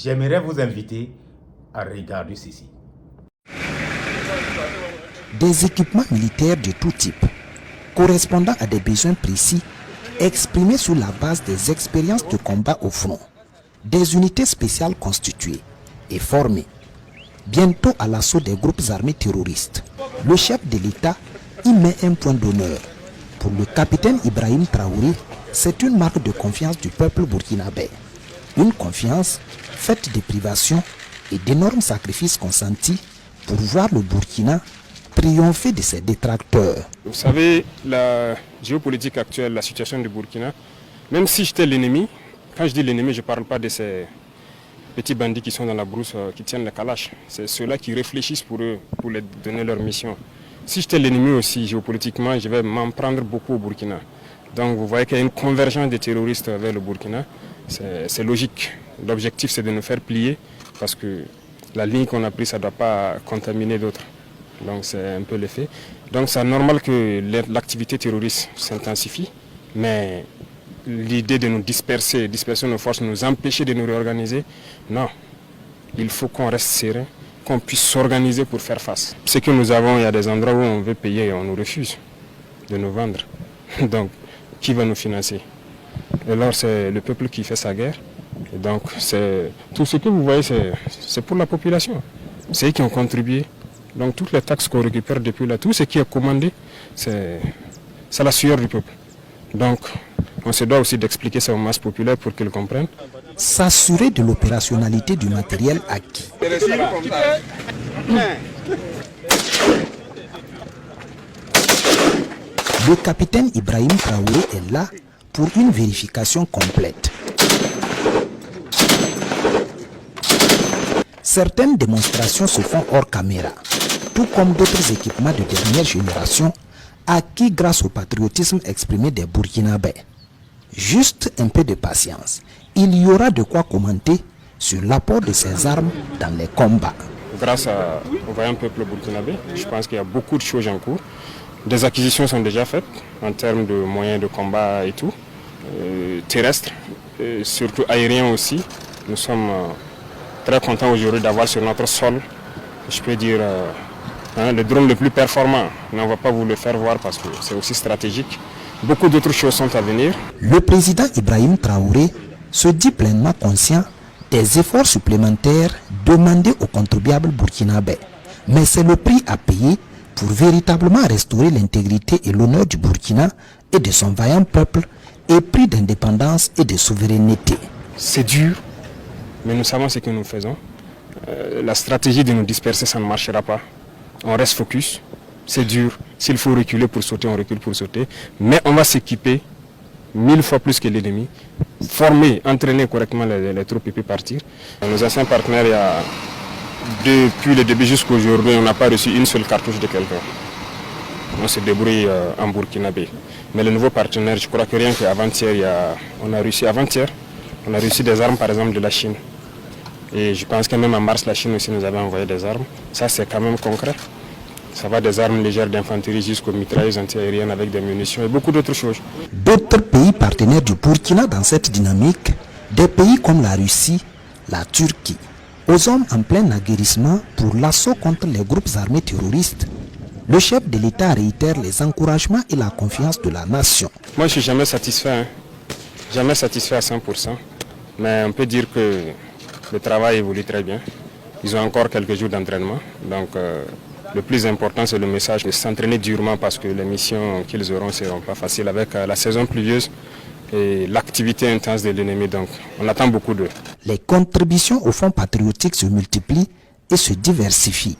j'aimerais vous inviter à regarder ceci. Des équipements militaires de tout type, correspondant à des besoins précis, exprimés sur la base des expériences de combat au front. Des unités spéciales constituées et formées, bientôt à l'assaut des groupes armés terroristes. Le chef de l'État y met un point d'honneur. Pour le capitaine Ibrahim Traoré, c'est une marque de confiance du peuple burkinabé. Une confiance faite de privations et d'énormes sacrifices consentis pour voir le Burkina triompher de ses détracteurs. Vous savez, la géopolitique actuelle, la situation du Burkina, même si j'étais l'ennemi, quand je dis l'ennemi, je ne parle pas de ces petits bandits qui sont dans la brousse, qui tiennent les calaches. C'est ceux-là qui réfléchissent pour eux, pour leur donner leur mission. Si j'étais l'ennemi aussi, géopolitiquement, je vais m'en prendre beaucoup au Burkina. Donc vous voyez qu'il y a une convergence des terroristes vers le Burkina. C'est logique. L'objectif, c'est de nous faire plier parce que la ligne qu'on a prise, ça ne doit pas contaminer d'autres. Donc c'est un peu l'effet. Donc c'est normal que l'activité terroriste s'intensifie, mais l'idée de nous disperser nos forces, nous empêcher de nous réorganiser, non. Il faut qu'on reste serein, qu'on puisse s'organiser pour faire face. Ce que nous avons, il y a des endroits où on veut payer et on nous refuse de nous vendre. Donc qui va nous financer? Et alors c'est le peuple qui fait sa guerre. Et donc tout ce que vous voyez, c'est pour la population. C'est eux qui ont contribué. Donc toutes les taxes qu'on récupère depuis là, tout ce qui est commandé, c'est la sueur du peuple. Donc on se doit aussi d'expliquer ça aux masses populaires pour qu'ils comprennent. S'assurer de l'opérationnalité du matériel acquis. Le capitaine Ibrahim Traoré est là pour une vérification complète. Certaines démonstrations se font hors caméra, tout comme d'autres équipements de dernière génération acquis grâce au patriotisme exprimé des Burkinabés. Juste un peu de patience, il y aura de quoi commenter sur l'apport de ces armes dans les combats. Grâce au vaillant peuple burkinabé, je pense qu'il y a beaucoup de choses en cours. Des acquisitions sont déjà faites en termes de moyens de combat et tout, terrestres, surtout aériens aussi. Nous sommes très contents aujourd'hui d'avoir sur notre sol, je peux dire, le drone le plus performant. Mais on ne va pas vous le faire voir parce que c'est aussi stratégique. Beaucoup d'autres choses sont à venir. Le président Ibrahim Traoré se dit pleinement conscient des efforts supplémentaires demandés aux contribuables burkinabés. Mais c'est le prix à payer pour véritablement restaurer l'intégrité et l'honneur du Burkina et de son vaillant peuple épris d'indépendance et de souveraineté. C'est dur, mais nous savons ce que nous faisons. La stratégie de nous disperser, ça ne marchera pas. On reste focus. C'est dur. S'il faut reculer pour sauter, on recule pour sauter. Mais on va s'équiper 1000 fois plus que l'ennemi, former, entraîner correctement les troupes et puis partir. Nos anciens partenaires, depuis le début jusqu'à aujourd'hui, on n'a pas reçu une seule cartouche de quelqu'un. On se débrouille en burkinabé. Mais le nouveau partenaire, je crois que rien qu'avant-hier, on a reçu des armes par exemple de la Chine. Et je pense que même en mars, la Chine aussi nous avait envoyé des armes. Ça, c'est quand même concret. Ça va des armes légères d'infanterie jusqu'aux mitrailleuses antiaériennes avec des munitions et beaucoup d'autres choses. D'autres pays partenaires du Burkina dans cette dynamique, des pays comme la Russie, la Turquie, aux hommes en plein aguerrissement pour l'assaut contre les groupes armés terroristes, le chef de l'État réitère les encouragements et la confiance de la nation. Moi, je ne suis jamais satisfait, jamais satisfait à 100%, mais on peut dire que le travail évolue très bien. Ils ont encore quelques jours d'entraînement, donc le plus important, c'est le message de s'entraîner durement parce que les missions qu'ils auront ne seront pas faciles avec la saison pluvieuse et l'activité intense de l'ennemi. Donc, on attend beaucoup d'eux. Les contributions au fonds patriotique se multiplient et se diversifient.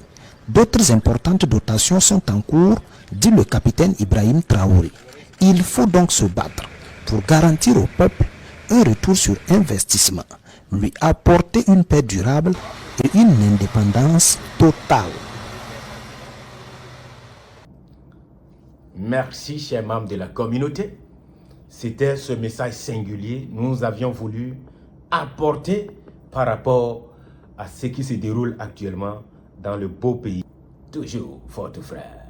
D'autres importantes dotations sont en cours, dit le capitaine Ibrahim Traoré. Il faut donc se battre pour garantir au peuple un retour sur investissement, lui apporter une paix durable et une indépendance totale. Merci, chers membres de la communauté. C'était ce message singulier que nous avions voulu apporter par rapport à ce qui se déroule actuellement dans le beau pays. Toujours, votre frère.